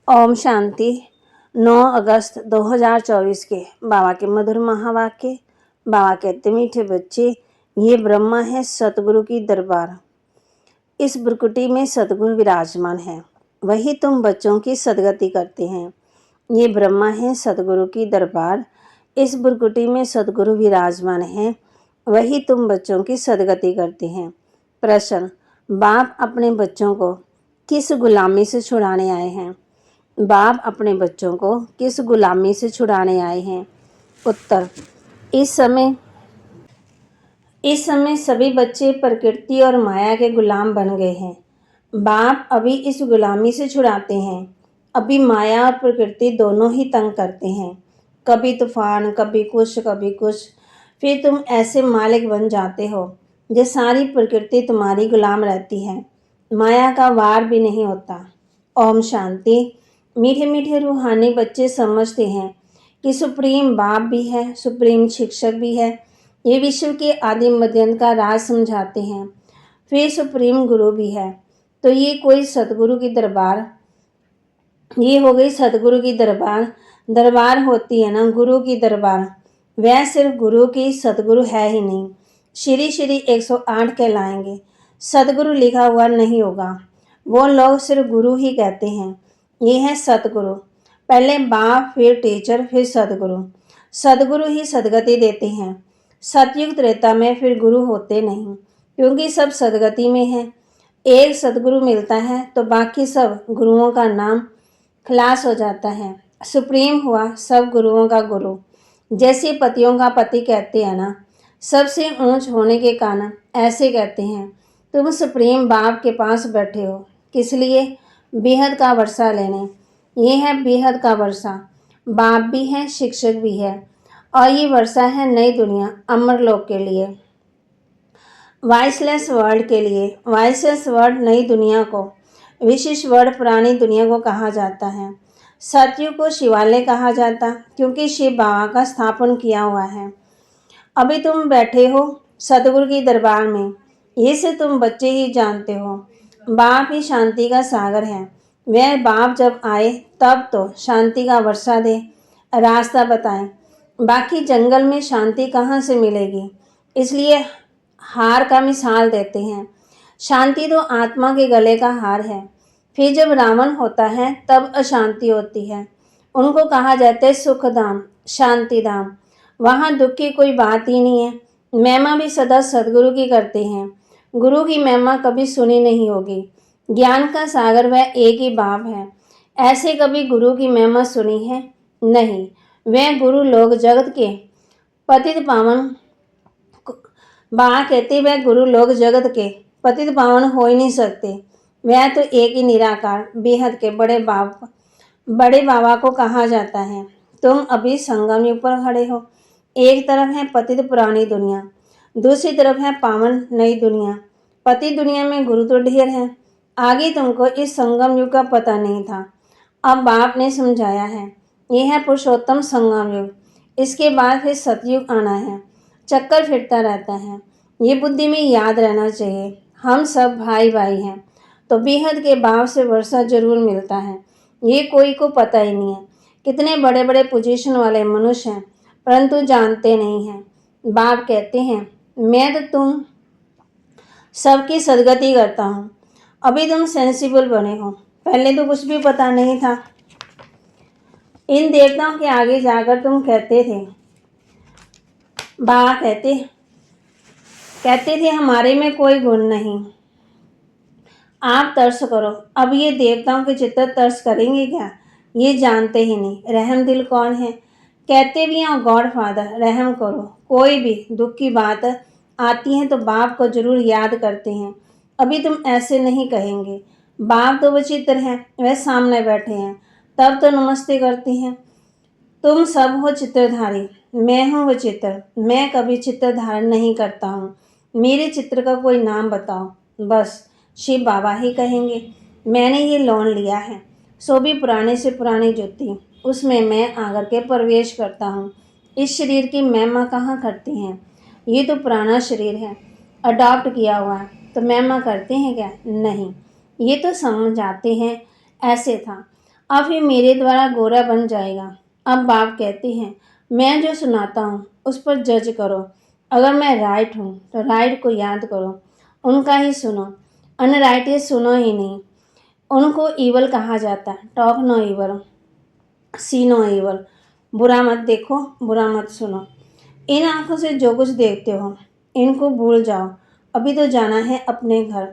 ओम शांति। 9 अगस्त 2024 के बाबा के मधुर महावाक्य। बाबा कहते मीठे बच्चे, ये ब्रह्मा है सतगुरु की दरबार। इस ब्रकुटी में सतगुरु विराजमान है, वही तुम बच्चों की सदगति करते हैं। ये ब्रह्मा है सतगुरु की दरबार। इस ब्रकुटी में सतगुरु विराजमान है, वही तुम बच्चों की सदगति करते हैं। प्रश्न, बाप अपने बच्चों को किस गुलामी से छुड़ाने आए हैं? बाप अपने बच्चों को किस गुलामी से छुड़ाने आए हैं? उत्तर, इस समय सभी बच्चे प्रकृति और माया के गुलाम बन गए हैं। बाप अभी इस गुलामी से छुड़ाते हैं। अभी माया और प्रकृति दोनों ही तंग करते हैं, कभी तूफान, कभी कुछ। फिर तुम ऐसे मालिक बन जाते हो जो सारी प्रकृति तुम्हारी गुलाम रहती है, माया का वार भी नहीं होता। ओम शांति। मीठे मीठे रूहानी बच्चे समझते हैं कि सुप्रीम बाप भी है, सुप्रीम शिक्षक भी है। ये विश्व के आदि मध्यंत का राज समझाते हैं। फिर सुप्रीम गुरु भी है। तो ये कोई सतगुरु की दरबार, ये हो गई सतगुरु की दरबार होती है ना गुरु की दरबार। वह सिर्फ गुरु की, सतगुरु है ही नहीं। श्री 108 कहलाएंगे, सतगुरु लिखा हुआ नहीं होगा। वो लोग सिर्फ गुरु ही कहते हैं। ये है सतगुरु। पहले बाप, फिर टीचर, फिर सतगुरु। सतगुरु ही सदगति देते हैं। सतयुग त्रेता में फिर गुरु होते नहीं, क्योंकि सब सदगति में है। एक सतगुरु मिलता है तो बाकी सब गुरुओं का नाम खलास हो जाता है। सुप्रीम हुआ सब गुरुओं का गुरु। जैसे पतियों का पति कहते हैं ना, सबसे ऊंच होने के कारण ऐसे कहते हैं। तुम सुप्रीम बाप के पास बैठे हो, किस लिए? बेहद का वर्षा लेने। ये है बेहद का वर्षा। बाप भी है, शिक्षक भी है, और ये वर्षा है नई दुनिया, अमरलोक के लिए, वॉइसलेस वर्ल्ड के लिए। वॉइसलेस वर्ल्ड नई दुनिया को, विशिष्ट वर्ल्ड पुरानी दुनिया को कहा जाता है। सतयुग को शिवालय कहा जाता, क्योंकि शिव बाबा का स्थापन किया हुआ है। अभी तुम बैठे हो सतगुरु की दरबार में, ये से तुम बच्चे ही जानते हो। बाप ही शांति का सागर है। वह बाप जब आए तब तो शांति का वर्षा दे, रास्ता बताए। बाकी जंगल में शांति कहाँ से मिलेगी? इसलिए हार का मिसाल देते हैं। शांति तो आत्मा के गले का हार है। फिर जब रावण होता है तब अशांति होती है। उनको कहा जाता है सुखधाम, शांतिधाम। वहाँ दुख की कोई बात ही नहीं है। महिमा भी सदा सदगुरु की करते हैं। गुरु की महिमा कभी सुनी नहीं होगी। ज्ञान का सागर वह एक ही बाप है। ऐसे कभी गुरु की महिमा सुनी है? नहीं। वह गुरु लोग जगत के पतित पावन, बाबा कहते वह गुरु लोग जगत के पतित पावन हो ही नहीं सकते। वह तो एक ही निराकार बेहद के बड़े बाबा को कहा जाता है। तुम अभी संगम युग पर खड़े हो। एक तरफ है पतित पुरानी दुनिया, दूसरी तरफ है पावन नई दुनिया। पतित दुनिया में गुरु तो ढेर है। आगे तुमको इस संगम युग का पता नहीं था, अब बाप ने समझाया है। यह है पुरुषोत्तम संगम युग। इसके बाद फिर सतयुग आना है। चक्कर फिरता रहता है। ये बुद्धि में याद रहना चाहिए, हम सब भाई भाई हैं। तो बेहद के बाप से वर्षा जरूर मिलता है। ये कोई को पता ही नहीं है। कितने बड़े बड़े पोजीशन वाले मनुष्य हैं, परंतु जानते नहीं हैं। बाप कहते हैं मैं तो तुम सबकी सदगति करता हूँ। अभी तुम सेंसिबल बने हो, पहले तो कुछ भी पता नहीं था। इन देवताओं के आगे जाकर तुम कहते थे, बाबा कहते थे हमारे में कोई गुण नहीं, आप तरस करो। अब ये देवताओं के चित्त तरस करेंगे क्या? ये जानते ही नहीं रहम दिल कौन है। कहते भी हैं गॉड फादर रहम करो। कोई भी दुख की बात आती है तो बाप को जरूर याद करते हैं। अभी तुम ऐसे नहीं कहेंगे। बाप तो विचित्र हैं, वह सामने बैठे हैं, तब तो नमस्ते करते हैं। तुम सब हो चित्रधारी, मैं हूँ विचित्र। मैं कभी चित्र धारण नहीं करता हूँ। मेरे चित्र का कोई नाम बताओ। बस शिव बाबा ही कहेंगे। मैंने ये लोन लिया है, सो भी पुराने से पुरानी जूती, उसमें मैं आकर के प्रवेश करता हूँ। इस शरीर की महिमा कहाँ करती हैं? ये तो पुराना शरीर है, अडॉप्ट किया हुआ है, तो महिमा करते हैं क्या? नहीं। ये तो समझाते हैं ऐसे था। अब ये मेरे द्वारा गोरा बन जाएगा। अब बाप कहते हैं, मैं जो सुनाता हूँ उस पर जज करो। अगर मैं राइट हूँ तो राइट को याद करो, उनका ही सुनो, अनराइट ये सुनो ही नहीं। उनको ईवल कहा जाता है। टॉक नो ईवल, सी नो ईवल। बुरा मत देखो, बुरा मत सुनो। इन आंखों से जो कुछ देखते हो इनको भूल जाओ। अभी तो जाना है अपने घर,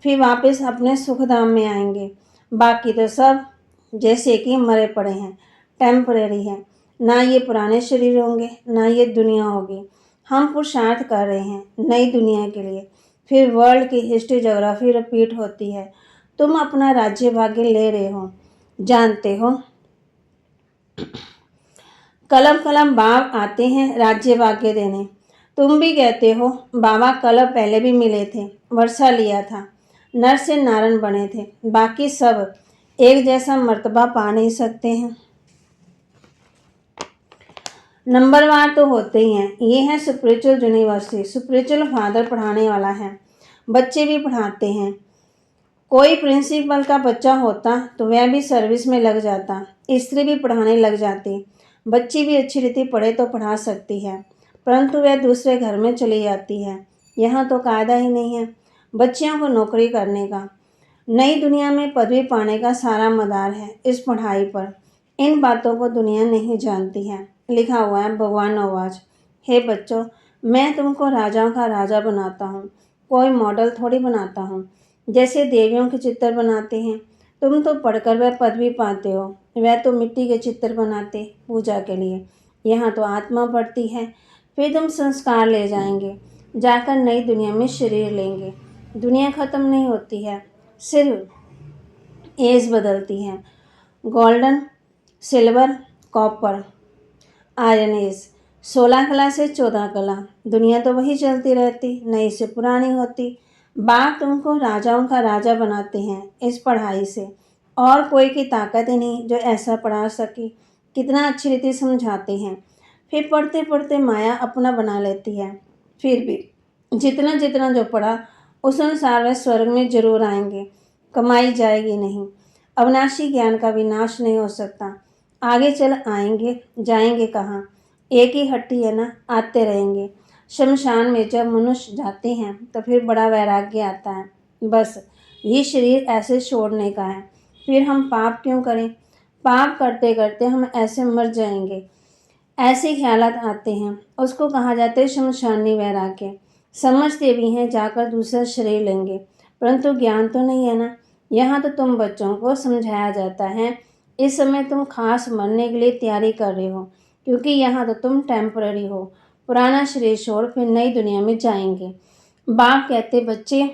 फिर वापस अपने सुखधाम में आएंगे। बाकी तो सब जैसे कि मरे पड़े हैं, टेम्परेरी है। ना ये पुराने शरीर होंगे, ना ये दुनिया होगी। हम पुरुषार्थ कर रहे हैं नई दुनिया के लिए। फिर वर्ल्ड की हिस्ट्री ज्योग्राफी रिपीट होती है। तुम अपना राज्य भाग्य ले रहे हो, जानते हो। कलब कलब बाप आते हैं राज्य भाग्य देने। तुम भी कहते हो बाबा कलब पहले भी मिले थे, वर्षा लिया था, नर से नारायण बने थे। बाकी सब एक जैसा मर्तबा पा नहीं सकते हैं। नंबरवार तो होते ही हैं। ये है स्पिरिचुअल यूनिवर्सिटी। स्पिरिचुअल फादर पढ़ाने वाला है, बच्चे भी पढ़ाते हैं। कोई प्रिंसिपल का बच्चा होता तो वह भी सर्विस में लग जाता, स्त्री भी पढ़ाने लग जाती। बच्ची भी अच्छी रीति पढ़े तो पढ़ा सकती है, परंतु वह दूसरे घर में चली जाती है। यहाँ तो कायदा ही नहीं है बच्चियों को नौकरी करने का। नई दुनिया में पदवी पाने का सारा मदार है इस पढ़ाई पर। इन बातों को दुनिया नहीं जानती है। लिखा हुआ है भगवान आवाज, हे बच्चों, मैं तुमको राजाओं का राजा बनाता हूँ, कोई मॉडल थोड़ी बनाता हूँ। जैसे देवियों के चित्र बनाते हैं, तुम तो पढ़कर वह पदवी पाते हो, वह तो मिट्टी के चित्र बनाते पूजा के लिए। यहाँ तो आत्मा पढ़ती है, फिर तुम संस्कार ले जाएंगे, जाकर नई दुनिया में शरीर लेंगे। दुनिया ख़त्म नहीं होती है, सिर्फ एज बदलती है। Golden, silver, copper, iron age. 16 कला से 14 कला। दुनिया तो वही चलती रहती, नई से पुरानी होती। बाप तुमको राजाओं का राजा बनाते हैं इस पढ़ाई से, और कोई की ताकत ही नहीं जो ऐसा पढ़ा सके। कितना अच्छी रीति समझाते हैं, फिर पढ़ते पढ़ते माया अपना बना लेती है। फिर भी जितना जितना जो पढ़ा उस अनुसार वह स्वर्ग में जरूर आएंगे, कमाई जाएगी नहीं। अविनाशी ज्ञान का विनाश नहीं हो सकता। आगे चल आएंगे, जाएंगे कहाँ? एक ही हट्टी है ना, आते रहेंगे। शमशान में जब मनुष्य जाते हैं तो फिर बड़ा वैराग्य आता है। बस ये शरीर ऐसे छोड़ने का है, फिर हम पाप क्यों करें? पाप करते करते हम ऐसे मर जाएंगे, ऐसे ख्यालात आते हैं। उसको कहा जाता है शमशानी वैराग्य। समझते भी हैं जाकर दूसरा शरीर लेंगे, परंतु ज्ञान तो नहीं है ना। यहाँ तो तुम बच्चों को समझाया जाता है, इस समय तुम खास मरने के लिए तैयारी कर रहे हो, क्योंकि यहाँ तो तुम टेम्पररी हो। पुराना शरीर छोड़ फिर नई दुनिया में जाएंगे। बाप कहते, बच्चे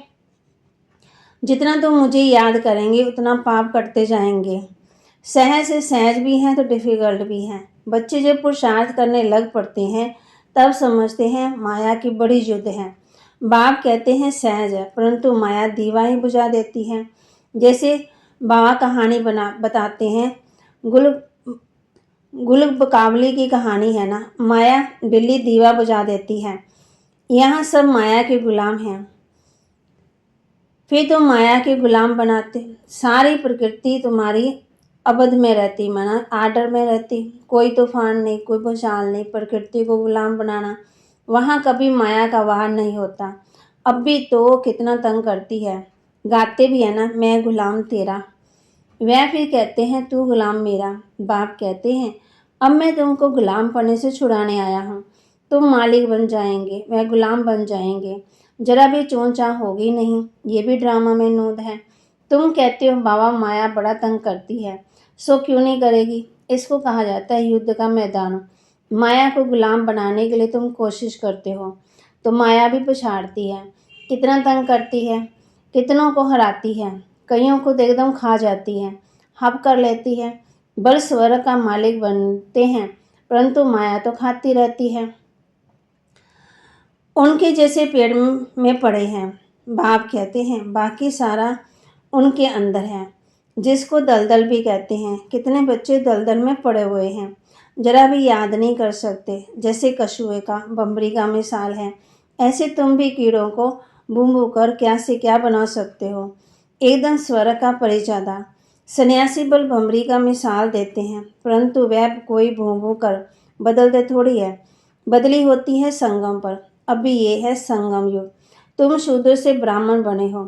जितना तुम मुझे याद करेंगे उतना पाप करते जाएंगे। सहज से सहज भी हैं तो डिफ़िकल्ट भी हैं। बच्चे जब पुरुषार्थ करने लग पड़ते हैं तब समझते हैं माया की बड़ी युद्ध है। बाप कहते हैं सहज है, परंतु माया दीवा ही बुझा देती है। जैसे बाबा कहानी बताते हैं, गुल बकावली की कहानी है ना, माया बिल्ली दीवा बुझा देती है। यहाँ सब माया के गुलाम हैं, फिर तुम माया के गुलाम बनाते। सारी प्रकृति तुम्हारी अवध में रहती, माना आर्डर में रहती। कोई तूफान नहीं, कोई भूचाल नहीं, प्रकृति को गुलाम बनाना। वहाँ कभी माया का वार नहीं होता। अब भी तो कितना तंग करती है। गाते भी है ना, मैं गुलाम तेरा। वह फिर कहते हैं तू गुलाम मेरा। बाप कहते हैं अब मैं तुमको गुलाम पने से छुड़ाने आया हूँ। तुम मालिक बन जाएंगे, वह गुलाम बन जाएंगे। जरा भी चोंचा होगी नहीं। ये भी ड्रामा में नूद है। तुम कहते हो बाबा माया बड़ा तंग करती है, सो क्यों नहीं करेगी? इसको कहा जाता है युद्ध का मैदान। माया को गुलाम बनाने के लिए तुम कोशिश करते हो तो माया भी पछाड़ती है। कितना तंग करती है, कितनों को हराती है, कईयों को तो एकदम खा जाती है, हप कर लेती है। बल स्वर्ग का मालिक बनते हैं, परंतु माया तो खाती रहती है। उनके जैसे पेड़ में पड़े हैं। बाप कहते हैं बाकी सारा उनके अंदर है, जिसको दलदल भी कहते हैं। कितने बच्चे दलदल में पड़े हुए हैं, जरा भी याद नहीं कर सकते। जैसे कछुए का बमरी का मिसाल है, ऐसे तुम भी कीड़ों को बूं बूं कर क्या से क्या बना सकते हो। एकदम स्वर्ग का परिचादा। सन्यासी बल भंवरी का मिसाल देते हैं, परंतु वह कोई भू भू कर बदलते थोड़ी है, बदली होती है संगम पर। अभी ये है संगम युग। तुम शूद्र से ब्राह्मण बने हो,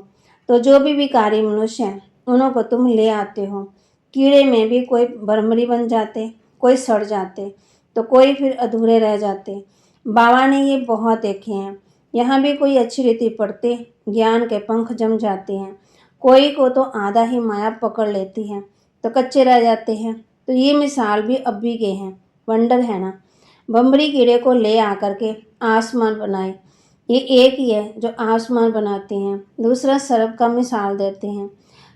तो जो भी विकारी मनुष्य हैं उन्हों को तुम ले आते हो। कीड़े में भी कोई भ्रमरी बन जाते, कोई सड़ जाते, तो कोई फिर अधूरे रह जाते। बाबा ने ये बहुत देखे हैं। यहाँ भी कोई अच्छी रीति पढ़ते, ज्ञान के पंख जम जाते हैं। कोई को तो आधा ही माया पकड़ लेती है, तो कच्चे रह जाते हैं। तो ये मिसाल भी अब भी के हैं। वंडर है ना। बम्बरी कीड़े को ले आकर के आसमान बनाए। ये एक ही है जो आसमान बनाते हैं। दूसरा सर्प का मिसाल देते हैं।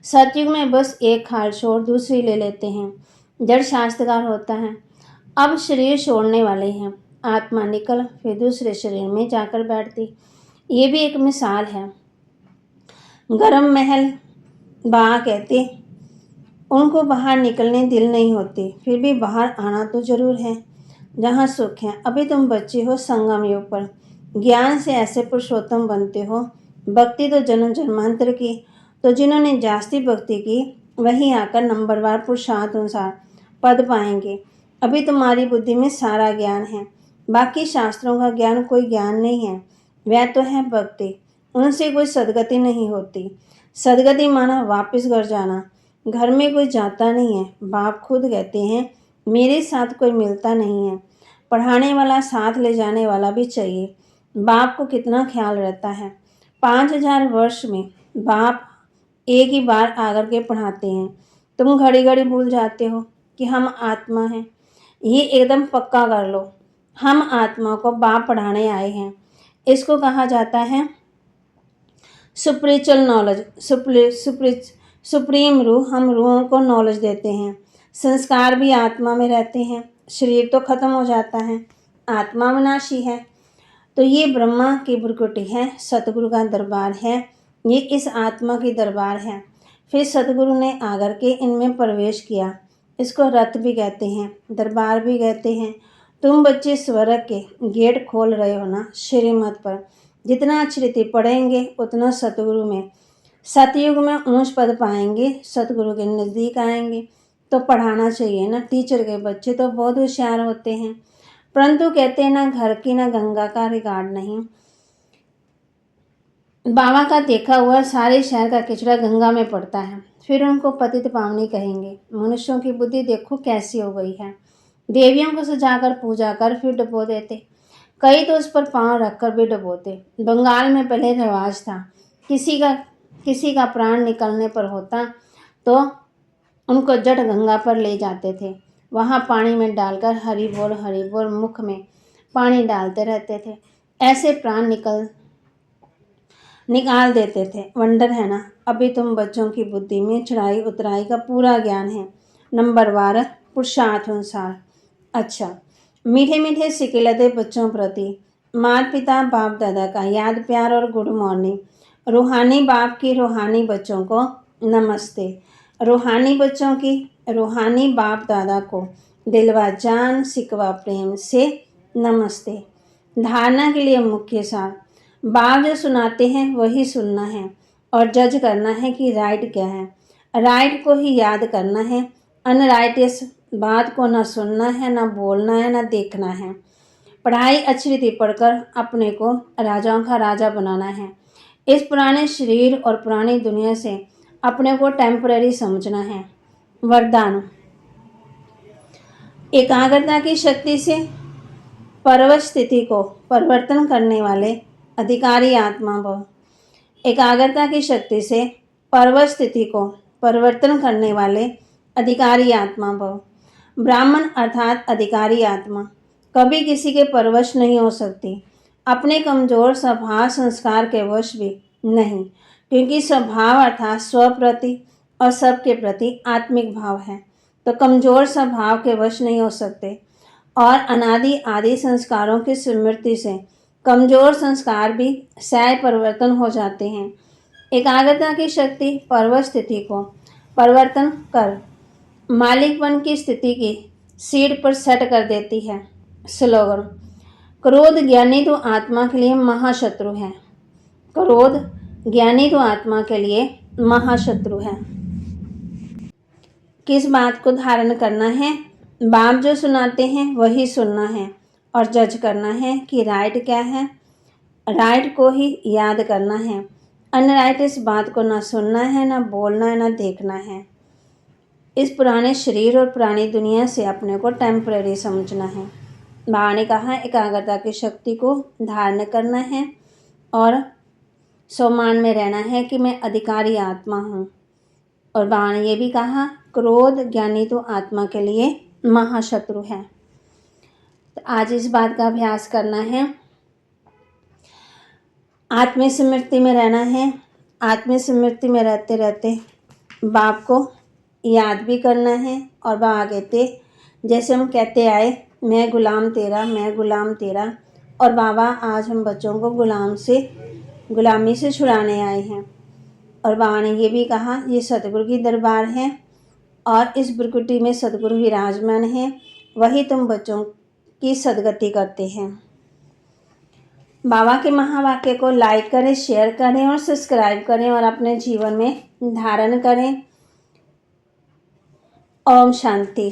सतयुग में बस एक खाल छोड़ दूसरी ले लेते हैं। जड़ शास्त्रकार होता है। अब शरीर छोड़ने वाले हैं, आत्मा निकल फिर दूसरे शरीर में जाकर बैठती। ये भी एक मिसाल है। गरम महल बा कहते, उनको बाहर निकलने दिल नहीं होती, फिर भी बाहर आना तो जरूर है। जहाँ सुख है। अभी तुम बच्चे हो संगम युग पर, ज्ञान से ऐसे पुरुषोत्तम बनते हो। भक्ति तो जन्म जन्मांतर की, तो जिन्होंने जास्ती भक्ति की वही आकर नंबरवार पुरुषार्थ अनुसार पद पाएंगे। अभी तुम्हारी बुद्धि में सारा ज्ञान है, बाकी शास्त्रों का ज्ञान कोई ज्ञान नहीं है। वह तो है भक्ति, उनसे कोई सदगति नहीं होती। सदगति माना वापस घर जाना। घर में कोई जाता नहीं है। बाप खुद कहते हैं मेरे साथ कोई मिलता नहीं है। पढ़ाने वाला साथ ले जाने वाला भी चाहिए। बाप को कितना ख्याल रहता है। 5000 वर्ष में बाप एक ही बार आकर के पढ़ाते हैं। तुम घड़ी घड़ी भूल जाते हो कि हम आत्मा हैं। ये एकदम पक्का कर लो, हम आत्मा को बाप पढ़ाने आए हैं। इसको कहा जाता है सुप्रिचुअल नॉलेज। सुप्रीम रूह, हम रूहों को नॉलेज देते हैं। संस्कार भी आत्मा में रहते हैं। शरीर तो खत्म हो जाता है, आत्मा विनाशी है। तो ये ब्रह्मा की भ्रुकुटी है, सतगुरु का दरबार है। ये इस आत्मा की दरबार है। फिर सतगुरु ने आकर के इनमें प्रवेश किया। इसको रथ भी कहते हैं, दरबार भी कहते हैं। तुम बच्चे स्वर्ग के गेट खोल रहे हो ना श्रीमत पर। जितना अच्छी रीति पढ़ेंगे उतना सतगुरु में, सतयुग में ऊंच पद पाएंगे, सतगुरु के नज़दीक आएंगे। तो पढ़ाना चाहिए ना। टीचर के बच्चे तो बहुत होशियार होते हैं, परंतु कहते हैं ना घर की ना गंगा का रिकॉर्ड नहीं। बाबा का देखा हुआ सारे शहर का कचरा गंगा में पड़ता है, फिर उनको पतित पावनी कहेंगे। मनुष्यों की बुद्धि देखो कैसी हो गई है। देवियों को सजाकर पूजा कर फिर डुबो देते, कई तो उस पर पाँव रखकर भी डुबोते। बंगाल में पहले रिवाज था, किसी का प्राण निकलने पर होता तो उनको जट गंगा पर ले जाते थे। वहाँ पानी में डालकर हरि बोल मुख में पानी डालते रहते थे। ऐसे प्राण निकाल देते थे। वंडर है ना। अभी तुम बच्चों की बुद्धि में चढ़ाई उतराई का पूरा ज्ञान है, नंबरवार पुरुषार्थ अनुसार। अच्छा, मीठे मीठे सिकिलते बच्चों प्रति माता पिता बाप दादा का याद प्यार और गुड मॉर्निंग। रूहानी बाप की रूहानी बच्चों को नमस्ते। रूहानी बच्चों की रूहानी बाप दादा को दिलवा जान सिकवा प्रेम से नमस्ते। धारणा के लिए मुख्य सार, बाप जो सुनाते हैं वही सुनना है और जज करना है कि राइट क्या है। राइट को ही याद करना है, अनराइटियस बात को ना सुनना है, ना बोलना है, ना देखना है। पढ़ाई अच्छी रीति पढ़कर अपने को राजाओं का राजा बनाना है। इस पुराने शरीर और पुरानी दुनिया से अपने को टेम्पररी समझना है। वरदान, एकाग्रता की शक्ति से परवश स्थिति को परिवर्तन करने वाले अधिकारी आत्मा भव। एकाग्रता की शक्ति से परवश स्थिति को परिवर्तन करने वाले अधिकारी आत्मा भव। ब्राह्मण अर्थात अधिकारी आत्मा कभी किसी के परवश नहीं हो सकती, अपने कमजोर स्वभाव संस्कार के वश भी नहीं, क्योंकि स्वभाव अर्थात स्व प्रति और सबके प्रति आत्मिक भाव है। तो कमजोर स्वभाव के वश नहीं हो सकते और अनादि आदि संस्कारों की स्मृति से कमजोर संस्कार भी सह परिवर्तन हो जाते हैं। एकाग्रता की शक्ति परवश स्थिति को परिवर्तन कर मालिकपन की स्थिति की सीट पर सेट कर देती है। स्लोगन, क्रोध ज्ञानी तो आत्मा के लिए महाशत्रु है। क्रोध ज्ञानी तो आत्मा के लिए महाशत्रु है। किस बात को धारण करना है? बाप जो सुनाते हैं वही सुनना है और जज करना है कि राइट क्या है। राइट को ही याद करना है, अनराइट इस बात को ना सुनना है, ना बोलना है, ना देखना है। इस पुराने शरीर और पुरानी दुनिया से अपने को टेम्पररी समझना है। बाबा ने कहा एकाग्रता की शक्ति को धारण करना है और सम्मान में रहना है कि मैं अधिकारी आत्मा हूँ। और बाबा ने ये भी कहा क्रोध ज्ञानी तो आत्मा के लिए महाशत्रु है। तो आज इस बात का अभ्यास करना है, आत्मस्मृति में रहना है। आत्मस्मृति में रहते रहते बाप को याद भी करना है। और बाबा कहते जैसे हम कहते आए मैं गुलाम तेरा, मैं गुलाम तेरा, और बाबा आज हम बच्चों को गुलामी से छुड़ाने आए हैं। और बाबा ने ये भी कहा ये सतगुरु की दरबार है और इस ब्रकुटी में सतगुरु विराजमान है, वही तुम बच्चों की सदगति करते हैं। बाबा के महावाक्य को लाइक करें, शेयर करें और सब्सक्राइब करें और अपने जीवन में धारण करें। ओम शांति।